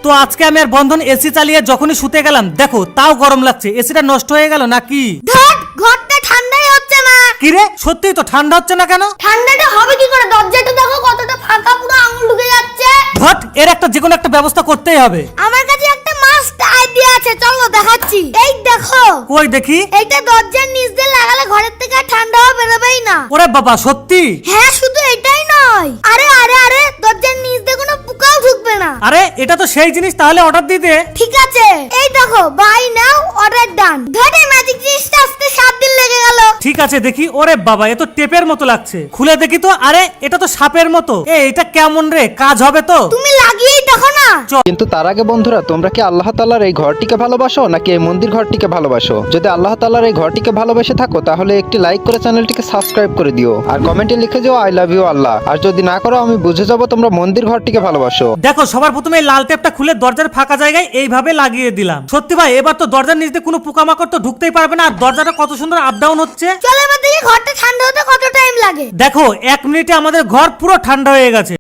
তো আজকে আমি আর বন্ধন এসি চালিয়ে যখনই শুতে গেলাম, দেখো তাও গরম লাগছে। এসিটা নষ্ট হয়ে গেল নাকি? ধুর, ঘরটা ঠান্ডাই হচ্ছে না। কিরে, সত্যিই তো ঠান্ডা হচ্ছে না কেন? ঠান্ডাটা হবে কি করে? দরজাটা দেখো কতটা ফাঁকা, পুরো আঙুল ঢুকে যাচ্ছে। ধট, এর একটা যে কোনো একটা ব্যবস্থা করতেই হবে। আমার কাছে একটা মাস্ট আইডিয়া আছে, চলো দেখাচ্ছি। এই দেখো, কই দেখি। এইটা দরজার নিচ দিয়ে লাগালে ঘরের থেকে আর ঠান্ডা হাওয়া বেরোবেই না। ওরে বাবা, সত্যি? হ্যাঁ, শুধু এটাই নয়, আরে আরে আরে দরজার নিচ দিয়ে কোনো পোকাও ঢুকবে না। আরে এটা তো সেই জিনিস, তাহলে অর্ডার দিয়ে দে। ঠিক আছে, এই দেখো, বাই নাও অর্ডার ডান। ধরে ম্যাজিক জিনিসটা আসতে 7 দিন লেগে গেল। ঠিক আছে দেখি। ওরে বাবা, এ তো টেপের মতো লাগছে। খুলে দেখি তো। আরে এটা তো সাপের মতো। এটা কেমন রে, কাজ হবে তো? তুমি লাগিয়েই দেখো না। কিন্তু তার আগে বন্ধুরা, তোমরা কি আল্লাহ তাআলার এই ঘরটিকে ভালোবাসো নাকি এই মন্দির ঘরটিকে ভালোবাসো? যদি আল্লাহ তাআলার এই ঘরটিকে ভালোবেসে থাকো তাহলে একটি লাইক করে চ্যানেলটিকে সাবস্ক্রাইব করে দিও, আর কমেন্টে লিখে যাও আই লাভ ইউ আল্লাহ। আর যদি না করো, আমি বুঝে যাবো তোমরা মন্দির ঘরটিকে ভালোবাসো। দেখো, সবার প্রথমে এই লাল টেপটা খুলে দরজার ফাঁকা জায়গায় এইভাবে লাগিয়ে দিলাম। সত্যি ভাই, এবার তো দরজার নিচে কোনো পোকামাকড় তো ঢুকতেই পারবে না। আর দরজাটা কত সুন্দর আপ ডাউন হচ্ছে। চলো এবার দেখি ঘরটা ঠান্ডা হতে কত টাইম লাগে। দেখো, 1 মিনিটে আমাদের ঘর পুরো ঠান্ডা হয়ে গেছে।